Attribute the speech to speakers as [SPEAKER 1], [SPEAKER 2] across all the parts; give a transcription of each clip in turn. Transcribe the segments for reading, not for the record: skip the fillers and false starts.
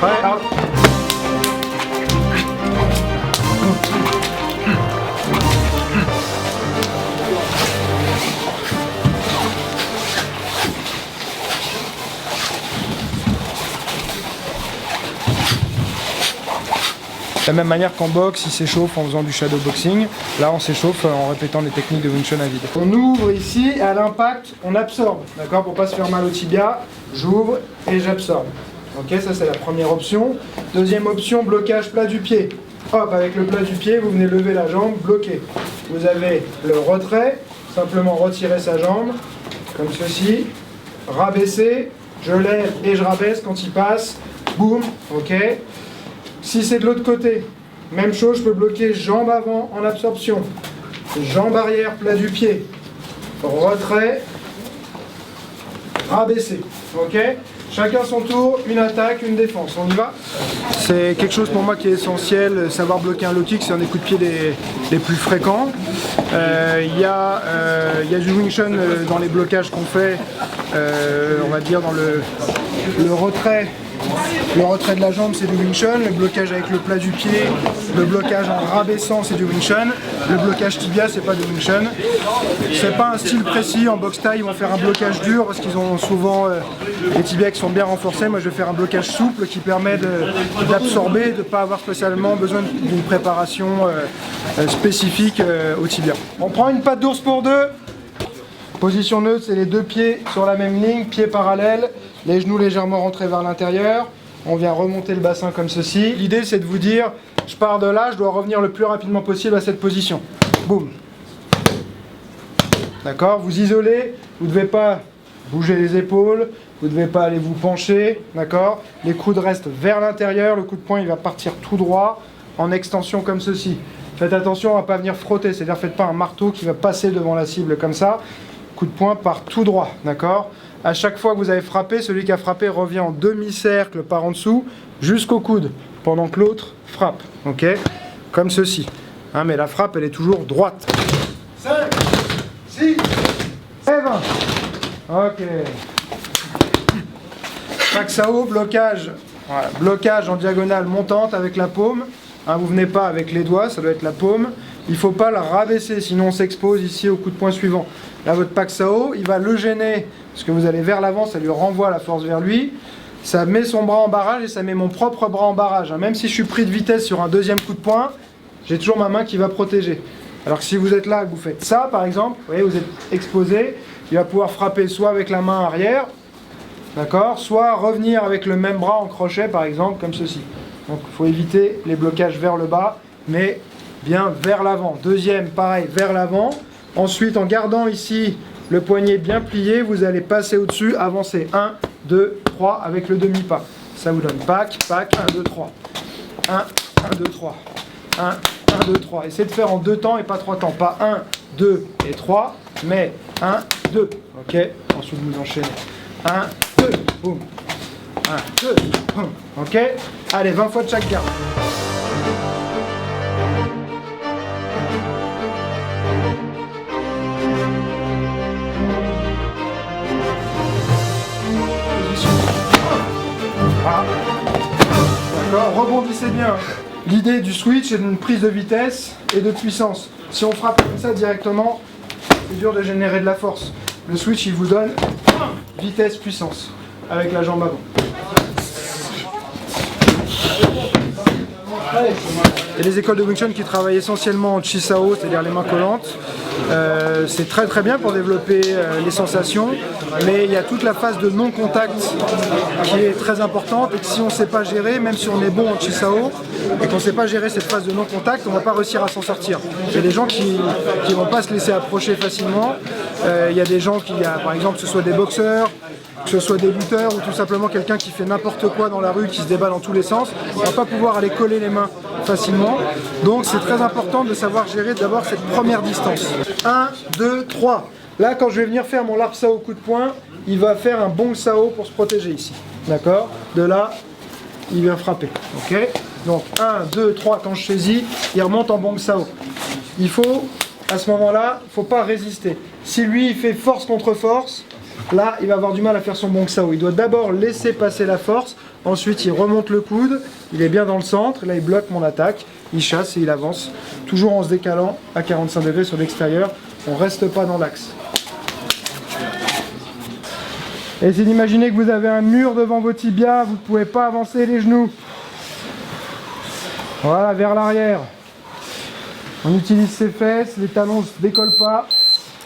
[SPEAKER 1] Prêt? De la même manière qu'en boxe, il s'échauffe en faisant du shadowboxing. Là, on s'échauffe en répétant les techniques de Wing Chun à vide. On ouvre ici et à l'impact, on absorbe. D'accord? Pour pas se faire mal au tibia, j'ouvre et j'absorbe. Ok, ça c'est la première option. Deuxième option, blocage plat du pied. Hop, avec le plat du pied, vous venez lever la jambe, bloquer. Vous avez le retrait, simplement retirer sa jambe, comme ceci. Rabaisser, je lève et je rabaisse quand il passe. Boum, ok. Si c'est de l'autre côté, même chose, je peux bloquer jambe avant en absorption, jambe arrière, plat du pied, retrait, rabaisser, ok? Chacun son tour, une attaque, une défense, on y va? C'est quelque chose pour moi qui est essentiel, savoir bloquer un low kick, c'est un des coups de pied les plus fréquents. Il y a du Wing Chun dans les blocages qu'on fait, on va dire dans le retrait. Le retrait de la jambe, c'est du Wing Chun. Le blocage avec le plat du pied, le blocage en rabaissant, c'est du Wing Chun. Le blocage tibia, c'est pas du Wing Chun. C'est pas un style précis. En boxe thaï, ils vont faire un blocage dur parce qu'ils ont souvent les tibias qui sont bien renforcés. Moi, je vais faire un blocage souple qui permet d'absorber, de ne pas avoir spécialement besoin d'une préparation spécifique au tibia. On prend une patte d'ours pour deux. Position neutre, c'est les deux pieds sur la même ligne, pieds parallèles, les genoux légèrement rentrés vers l'intérieur. On vient remonter le bassin comme ceci. L'idée, c'est de vous dire, je pars de là, je dois revenir le plus rapidement possible à cette position. Boum. D'accord? Vous isolez, vous ne devez pas bouger les épaules, vous ne devez pas aller vous pencher, d'accord? Les coudes restent vers l'intérieur, le coup de poing, il va partir tout droit, en extension comme ceci. Faites attention à ne pas venir frotter, c'est-à-dire faites pas un marteau qui va passer devant la cible comme ça. Coup de poing part tout droit, d'accord? À chaque fois que vous avez frappé, celui qui a frappé revient en demi-cercle par en dessous jusqu'au coude, pendant que l'autre frappe, ok? Comme ceci. Hein, mais la frappe, elle est toujours droite. 5, 6, et 20. Ok. Paksao, blocage. Voilà, blocage en diagonale montante avec la paume. Hein, vous venez pas avec les doigts, ça doit être la paume. Il ne faut pas la rabaisser, sinon on s'expose ici au coup de poing suivant. Là, votre Paksao, il va le gêner, parce que vous allez vers l'avant, ça lui renvoie la force vers lui. Ça met son bras en barrage et ça met mon propre bras en barrage. Même si je suis pris de vitesse sur un deuxième coup de poing, j'ai toujours ma main qui va protéger. Alors que si vous êtes là et que vous faites ça, par exemple, vous voyez, vous êtes exposé, il va pouvoir frapper soit avec la main arrière, d'accord, soit revenir avec le même bras en crochet, par exemple, comme ceci. Donc il faut éviter les blocages vers le bas, mais bien vers l'avant. Deuxième, pareil, vers l'avant. Ensuite, en gardant ici le poignet bien plié, vous allez passer au-dessus, avancer. 1, 2, 3 avec le demi-pas. Ça vous donne pack, pack, 1, 2, 3. 1, 1, 2, 3. 1, 1, 2, 3. Essayez de faire en 2 temps et pas 3 temps. Pas 1, 2 et 3, mais 1, 2. Ok? Ensuite, vous enchaînez. 1, 2, boum. 1, 2, boum. Ok? Allez, 20 fois de chaque garde. D'accord, rebondissez bien. L'idée du switch est une prise de vitesse et de puissance. Si on frappe comme ça directement, c'est dur de générer de la force. Le switch, il vous donne vitesse, puissance, avec la jambe avant. Il y a des écoles de Wing Chun qui travaillent essentiellement en Chi-Sao, c'est-à-dire les mains collantes. C'est très très bien pour développer les sensations, mais il y a toute la phase de non-contact qui est très importante et que si on ne sait pas gérer, même si on est bon en Chi-Sao et qu'on ne sait pas gérer cette phase de non-contact, on ne va pas réussir à s'en sortir. Il y a des gens qui ne vont pas se laisser approcher facilement. Il y a des gens par exemple, que ce soit des boxeurs, que ce soit des lutteurs ou tout simplement quelqu'un qui fait n'importe quoi dans la rue, qui se débat dans tous les sens, on ne va pas pouvoir aller coller les mains facilement. Donc c'est très important de savoir gérer d'abord cette première distance. 1, 2, 3. Là, quand je vais venir faire mon larp sao coup de poing, il va faire un bong sao pour se protéger ici. D'accord? De là, il vient frapper. Ok? Donc 1, 2, 3, quand je saisis, il remonte en bong sao. Il faut, à ce moment-là, il ne faut pas résister. Si lui, il fait force contre force, là, il va avoir du mal à faire son bong sao. Il doit d'abord laisser passer la force Ensuite, il remonte le coude, il est bien dans le centre, là il bloque mon attaque, il chasse et il avance, toujours en se décalant à 45 degrés sur l'extérieur, on ne reste pas dans l'axe. Essayez d'imaginer que vous avez un mur devant vos tibias, vous ne pouvez pas avancer les genoux. Voilà, vers l'arrière. On utilise ses fesses, les talons ne se décollent pas.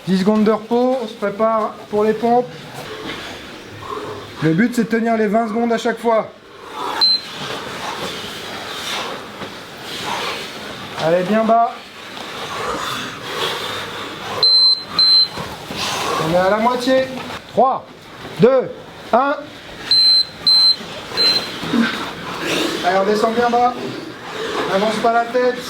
[SPEAKER 1] 10 secondes de repos, on se prépare pour les pompes. Le but c'est de tenir les 20 secondes à chaque fois. Allez, bien bas. On est à la moitié. 3, 2, 1. Allez, on descend bien bas. N'avance pas la tête.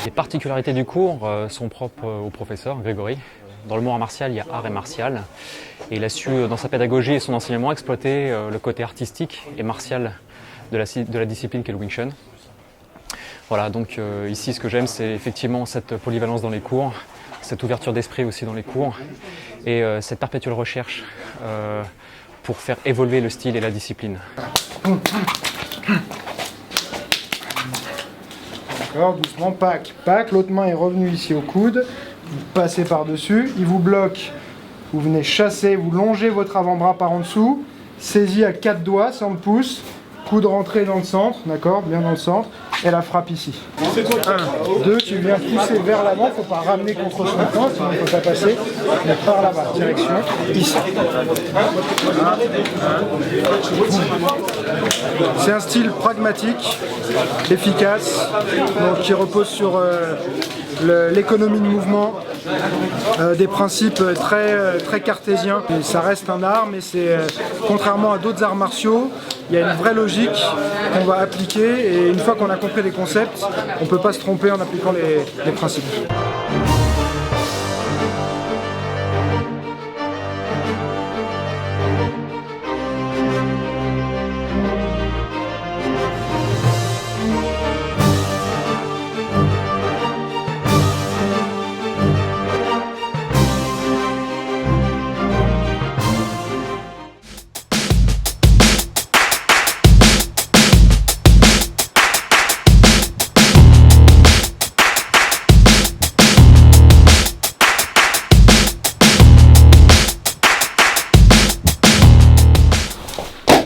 [SPEAKER 2] Les particularités du cours sont propres au professeur Grégory. Dans le monde martial, il y a art et martial. Et il a su, dans sa pédagogie et son enseignement, exploiter le côté artistique et martial de la discipline qu'est le Wing Chun. Voilà, donc ici, ce que j'aime, c'est effectivement cette polyvalence dans les cours, cette ouverture d'esprit aussi dans les cours, et cette perpétuelle recherche pour faire évoluer le style et la discipline.
[SPEAKER 1] D'accord, doucement, pack, pack, l'autre main est revenue ici au coude, vous passez par-dessus, il vous bloque, vous venez chasser, vous longez votre avant-bras par en dessous, saisi à 4 doigts sans le pouce, coude rentré dans le centre, d'accord, bien dans le centre, et la frappe ici. 1, 2, tu viens pousser vers l'avant, il ne faut pas ramener contre son camp, sinon il ne peut pas passer, mais par là-bas, direction, ici. C'est un style pragmatique, efficace, donc qui repose sur l'économie de mouvement, des principes très cartésiens. Et ça reste un art, mais c'est contrairement à d'autres arts martiaux, il y a une vraie logique qu'on va appliquer et une fois qu'on a compris les concepts, on ne peut pas se tromper en appliquant les principes.